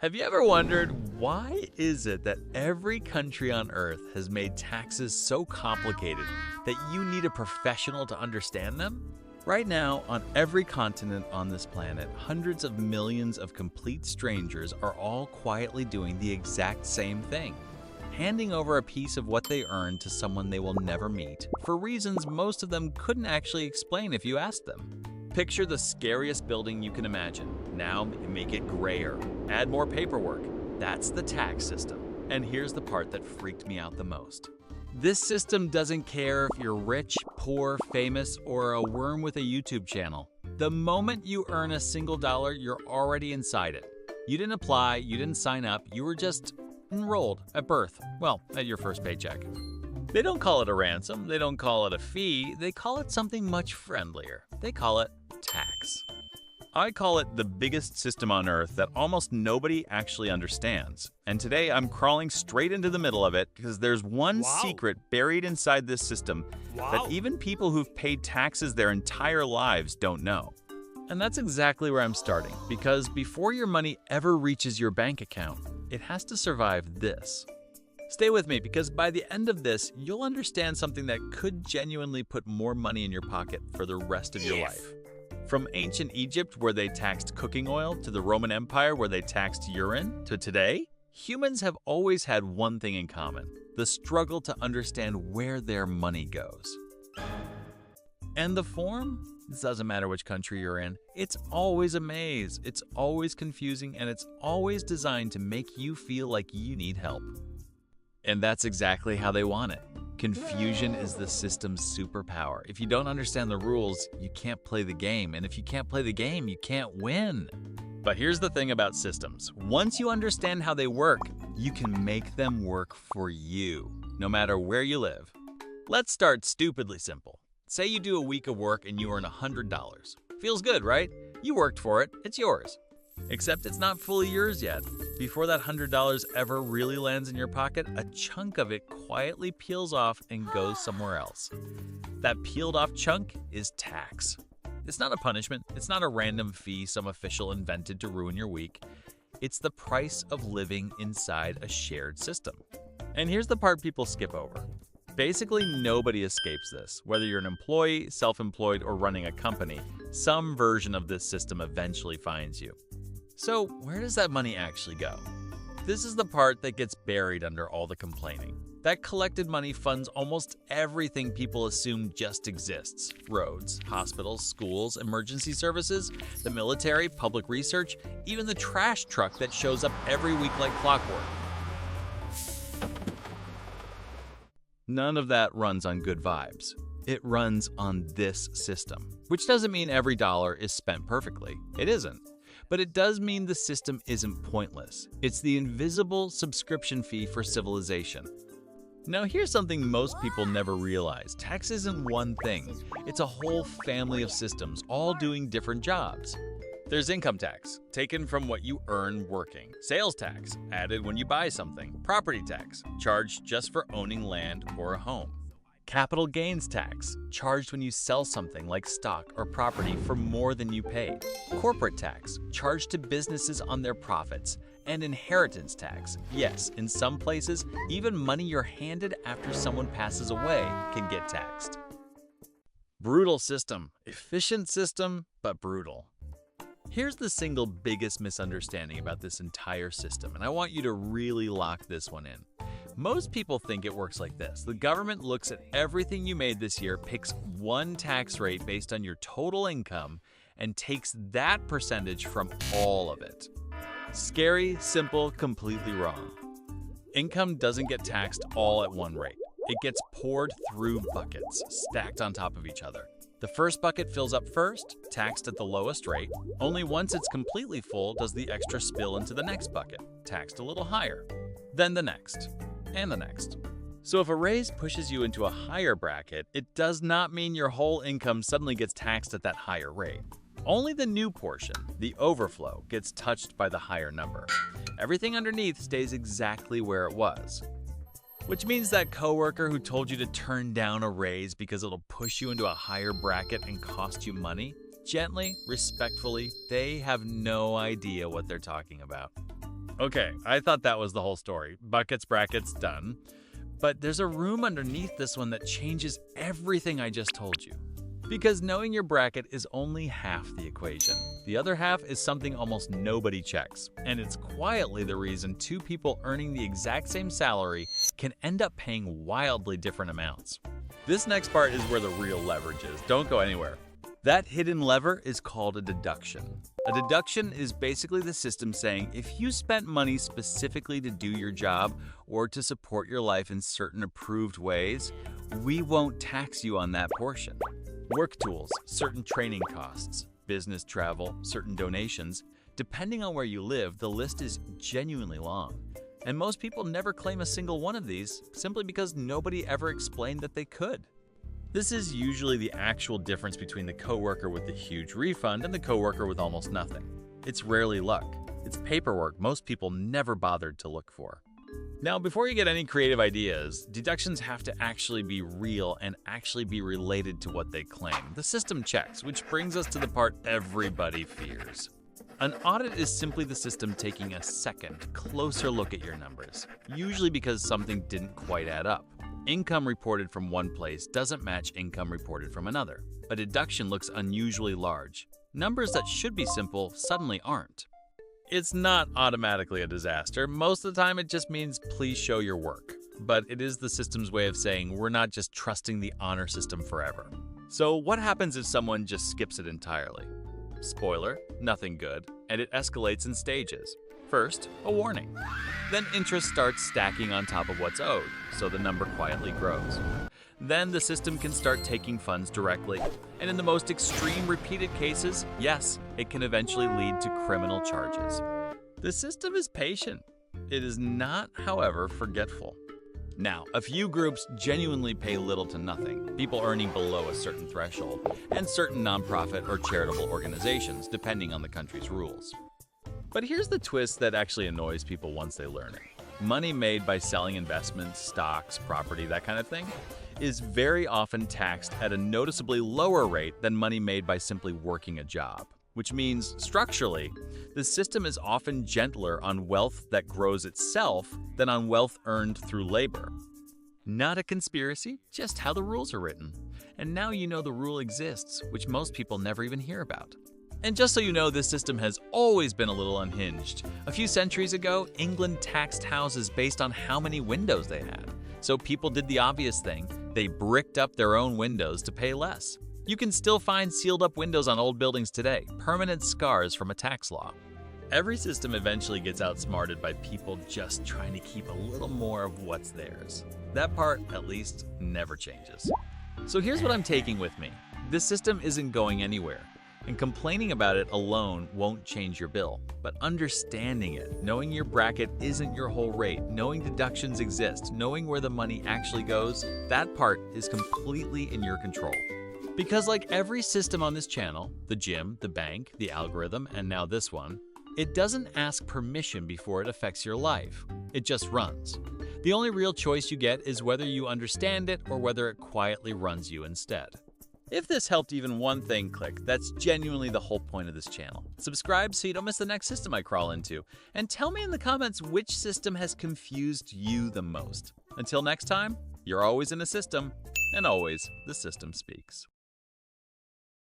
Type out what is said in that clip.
Have you ever wondered why is it that every country on Earth has made taxes so complicated that you need a professional to understand them? Right now, on every continent on this planet, hundreds of millions of complete strangers are all quietly doing the exact same thing, handing over a piece of what they earn to someone they will never meet, for reasons most of them couldn't actually explain if you asked them. Picture the scariest building you can imagine. Now make it grayer. Add more paperwork. That's the tax system. And here's the part that freaked me out the most. This system doesn't care if you're rich, poor, famous, or a worm with a YouTube channel. The moment you earn a single dollar, you're already inside it. You didn't apply, you didn't sign up, you were just enrolled at birth. Well, at your first paycheck. They don't call it a ransom, they don't call it a fee, they call it something much friendlier. They call it tax. I call it the biggest system on earth that almost nobody actually understands. And today I'm crawling straight into the middle of it because there's one secret buried inside this system that even people who've paid taxes their entire lives don't know. And that's exactly where I'm starting, because before your money ever reaches your bank account, it has to survive this. Stay with me, because by the end of this, you'll understand something that could genuinely put more money in your pocket for the rest of your life. From ancient Egypt, where they taxed cooking oil, to the Roman Empire, where they taxed urine, to today, humans have always had one thing in common: the struggle to understand where their money goes. And the form? It doesn't matter which country you're in. It's always a maze, it's always confusing, and it's always designed to make you feel like you need help. And that's exactly how they want it. Confusion is the system's superpower. If you don't understand the rules, you can't play the game. And if you can't play the game, you can't win. But here's the thing about systems. Once you understand how they work, you can make them work for you, no matter where you live. Let's start stupidly simple. Say you do a week of work and you earn $100. Feels good, right? You worked for it, it's yours. Except it's not fully yours yet. Before that $100 ever really lands in your pocket, a chunk of it quietly peels off and goes somewhere else. That peeled off chunk is tax. It's not a punishment, it's not a random fee some official invented to ruin your week. It's the price of living inside a shared system. And here's the part people skip over. Basically, nobody escapes this. Whether you're an employee, self-employed, or running a company, some version of this system eventually finds you. So, where does that money actually go? This is the part that gets buried under all the complaining. That collected money funds almost everything people assume just exists: roads, hospitals, schools, emergency services, the military, public research, even the trash truck that shows up every week like clockwork. None of that runs on good vibes. It runs on this system, which doesn't mean every dollar is spent perfectly. It isn't. But it does mean the system isn't pointless. It's the invisible subscription fee for civilization. Now, here's something most people never realize. Tax isn't one thing. It's a whole family of systems, all doing different jobs. There's income tax, taken from what you earn working. Sales tax, added when you buy something. Property tax, charged just for owning land or a home. Capital gains tax, charged when you sell something like stock or property for more than you paid. Corporate tax, charged to businesses on their profits. And inheritance tax. Yes, in some places, even money you're handed after someone passes away can get taxed. Brutal system. Efficient system, but brutal. Here's the single biggest misunderstanding about this entire system, and I want you to really lock this one in. Most people think it works like this. The government looks at everything you made this year, picks one tax rate based on your total income, and takes that percentage from all of it. Scary, simple, completely wrong. Income doesn't get taxed all at one rate. It gets poured through buckets, stacked on top of each other. The first bucket fills up first, taxed at the lowest rate. Only once it's completely full does the extra spill into the next bucket, taxed a little higher. Then the next, and the next. So if a raise pushes you into a higher bracket, it does not mean your whole income suddenly gets taxed at that higher rate. Only the new portion, the overflow, gets touched by the higher number. Everything underneath stays exactly where it was. Which means that coworker who told you to turn down a raise because it'll push you into a higher bracket and cost you money, gently, respectfully, they have no idea what they're talking about. Okay, I thought that was the whole story. Buckets, brackets, done. But there's a room underneath this one that changes everything I just told you. Because knowing your bracket is only half the equation. The other half is something almost nobody checks, and it's quietly the reason two people earning the exact same salary can end up paying wildly different amounts. This next part is where the real leverage is. Don't go anywhere. That hidden lever is called a deduction. A deduction is basically the system saying if you spent money specifically to do your job or to support your life in certain approved ways, we won't tax you on that portion. Work tools, certain training costs, business travel, certain donations. Depending on where you live, the list is genuinely long. And most people never claim a single one of these simply because nobody ever explained that they could. This is usually the actual difference between the coworker with the huge refund and the coworker with almost nothing. It's rarely luck. It's paperwork most people never bothered to look for. Now, before you get any creative ideas, deductions have to actually be real and actually be related to what they claim. The system checks, which brings us to the part everybody fears. An audit is simply the system taking a second, closer look at your numbers, usually because something didn't quite add up. Income reported from one place doesn't match income reported from another. A deduction looks unusually large. Numbers that should be simple suddenly aren't. It's not automatically a disaster. Most of the time it just means please show your work. But it is the system's way of saying we're not just trusting the honor system forever. So what happens if someone just skips it entirely? Spoiler, nothing good, and it escalates in stages. First, a warning. Then interest starts stacking on top of what's owed, so the number quietly grows. Then the system can start taking funds directly, and in the most extreme repeated cases, yes, it can eventually lead to criminal charges. The system is patient. It is not, however, forgetful. Now, a few groups genuinely pay little to nothing, people earning below a certain threshold, and certain nonprofit or charitable organizations, depending on the country's rules. But here's the twist that actually annoys people once they learn it. Money made by selling investments, stocks, property, that kind of thing, is very often taxed at a noticeably lower rate than money made by simply working a job. Which means, structurally, the system is often gentler on wealth that grows itself than on wealth earned through labor. Not a conspiracy, just how the rules are written. And now you know the rule exists, which most people never even hear about. And just so you know, this system has always been a little unhinged. A few centuries ago, England taxed houses based on how many windows they had. So people did the obvious thing. They bricked up their own windows to pay less. You can still find sealed up windows on old buildings today, permanent scars from a tax law. Every system eventually gets outsmarted by people just trying to keep a little more of what's theirs. That part, at least, never changes. So here's what I'm taking with me. This system isn't going anywhere. And complaining about it alone won't change your bill. But understanding it, knowing your bracket isn't your whole rate, knowing deductions exist, knowing where the money actually goes, that part is completely in your control. Because like every system on this channel, the gym, the bank, the algorithm, and now this one, it doesn't ask permission before it affects your life. It just runs. The only real choice you get is whether you understand it or whether it quietly runs you instead. If this helped even one thing click, that's genuinely the whole point of this channel. Subscribe so you don't miss the next system I crawl into. And tell me in the comments which system has confused you the most. Until next time, you're always in a system, and always the system speaks.